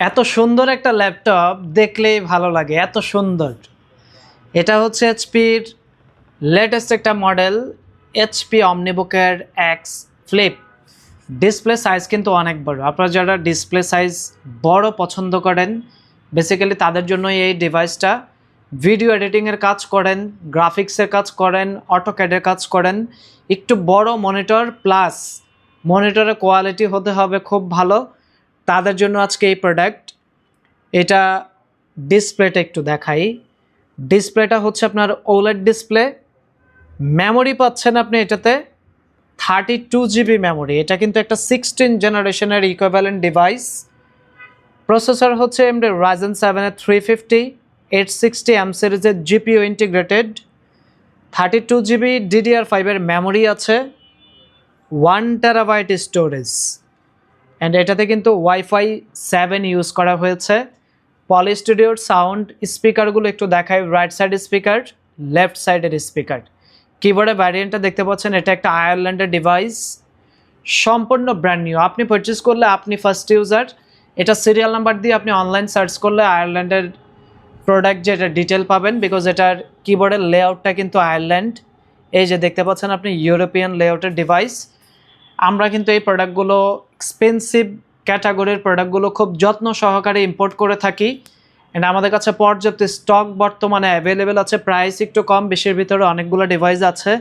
এত সুন্দর একটা ল্যাপটপ দেখলেই ভালো লাগে, এত সুন্দর। এটা হচ্ছে এইচপির লেটেস্ট একটা মডেল, এইচপি অমনিবুকের এক্স ফ্লিপ। ডিসপ্লে সাইজ কিন্তু অনেক বড়। আপনারা যারা ডিসপ্লে সাইজ বড় পছন্দ করেন, বেসিক্যালি তাদের জন্য এই ডিভাইসটা। ভিডিও এডিটিংয়ের কাজ করেন, গ্রাফিক্সের কাজ করেন, অটোক্যাডের কাজ করেন, একটু বড় মনিটর প্লাস মনিটরের কোয়ালিটি হতে হবে খুব ভালো, তাদের জন্য আজকে এই প্রোডাক্ট। এটা ডিসপ্লেটা একটু দেখাই। ডিসপ্লেটা হচ্ছে আপনার ওলেড ডিসপ্লে। মেমোরি পাচ্ছেন আপনি এটাতে 32 GB মেমোরি। এটা কিন্তু একটা 16 জেনারেশনের ইকুইভ্যালেন্ট ডিভাইস। প্রসেসর হচ্ছে এমডি Ryzen 7 350 860M সিরিজের জিপিইউ ইন্টিগ্রেটেড। 32 GB DDR5 এর মেমোরি আছে, 1TB স্টোরেজ। অ্যান্ড এটাতে কিন্তু ওয়াইফাই 7 ইউজ করা হয়েছে। পলি স্টুডিওর সাউন্ড স্পিকারগুলো একটু দেখায়। রাইট সাইড স্পিকার, লেফট সাইডের স্পিকার। কিবোর্ডের ভ্যারিয়েন্টটা দেখতে পাচ্ছেন, এটা একটা আয়ারল্যান্ডের ডিভাইস, সম্পূর্ণ ব্র্যান্ড নিউ। আপনি পারচেস করলে আপনি ফার্স্ট ইউজার। এটা সিরিয়াল নাম্বার দিয়ে আপনি অনলাইন সার্চ করলে আয়ারল্যান্ডের প্রোডাক্ট যেটা ডিটেল পাবেন, বিকজ এটার কিবোর্ডের লেআউটটা কিন্তু আয়ারল্যান্ড। এই যে দেখতে পাচ্ছেন আপনি, ইউরোপিয়ান লেআউটের ডিভাইস। আমরা কিন্তু এই প্রোডাক্টগুলো এক্সপেন্সিভ ক্যাটাগরির প্রোডাক্টগুলো খুব যত্ন সহকারে ইম্পোর্ট করে থাকি। অ্যান্ড আমাদের কাছে পর্যাপ্ত স্টক বর্তমানে অ্যাভেলেবেল আছে। প্রাইস একটু কম, বেশির ভিতরে অনেকগুলো ডিভাইস আছে।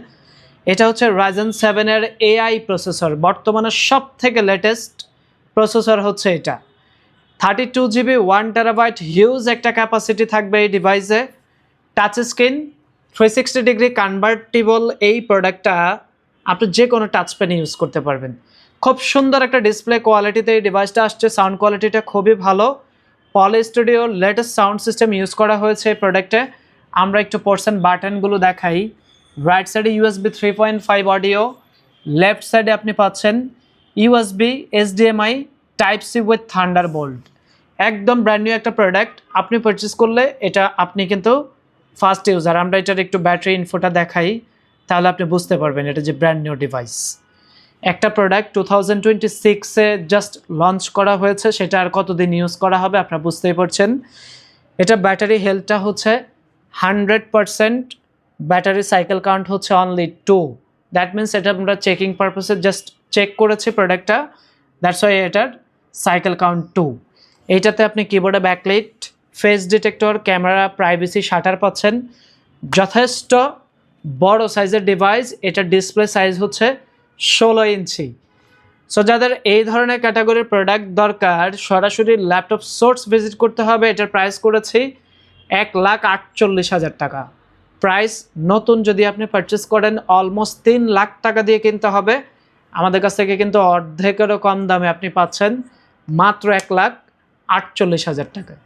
এটা হচ্ছে Ryzen 7 AI প্রসেসর, বর্তমানে সব থেকে লেটেস্ট প্রসেসর হচ্ছে এটা। 32 GB 1TB হিউজ একটা ক্যাপাসিটি থাকবে এই ডিভাইসে। Touch screen 360 degree convertible. এই প্রোডাক্টটা আপনি যে কোনো টাচ পেন ইউজ করতে পারবেন। খুব সুন্দর একটা ডিসপ্লে কোয়ালিটিতে এই ডিভাইসটা আসছে। সাউন্ড কোয়ালিটিটা খুবই ভালো। পলি স্টুডিওর লেটেস্ট সাউন্ড সিস্টেম ইউজ করা হয়েছে এই প্রোডাক্টে। আমরা একটু পোর্শন বাটনগুলো দেখাই। রাইট সাইডে USB 3.5 অডিও, লেফট সাইডে আপনি পাচ্ছেন USB HDMI Type-C with Thunderbolt. একদম ব্র্যান্ড নিউ একটা প্রোডাক্ট। আপনি পারচেস করলে এটা আপনি কিন্তু ফার্স্ট ইউজার। আমরা এটার একটু ব্যাটারি ইনফোটা দেখাই, তাহলে আপনি বুঝতে পারবেন এটা যে ব্র্যান্ড নিউ ডিভাইস। একটা প্রোডাক্ট 2026-এ জাস্ট লঞ্চ করা হয়েছে, সেটা আর কতদিন ইউজ করা হবে আপনারা বুঝতেই পারছেন। এটা ব্যাটারি হেলথটা হচ্ছে 100%, ব্যাটারি সাইকেল কাউন্ট হচ্ছে অনলি 2। দ্যাট মিনস এটা আমরা চেকিং পারপাসে জাস্ট চেক করেছি প্রোডাক্টটা, দ্যাটস ওয়াই এটার সাইকেল কাউন্ট 2। এইটাতে আপনি কিবোর্ডে backlight, face detector, camera, privacy shutter পাচ্ছেন। যথেষ্ট বড় সাইজের ডিভাইস। এটার ডিসপ্লে সাইজ হচ্ছে 16 ইঞ্চি। সো যাদের এই ধরনের ক্যাটাগরির প্রোডাক্ট দরকার, সরাসরি ল্যাপটপ সোর্স ভিজিট করতে হবে। এটার প্রাইস করেছি 1,48,000 টাকা। প্রাইস নতুন যদি আপনি পারচেস করেন অলমোস্ট 3 লাখ টাকা দিয়ে কিনতে হবে। আমাদের কাছ থেকে কিন্তু অর্ধেকেরও কম দামে আপনি পাচ্ছেন মাত্র 1,48,000 টাকায়।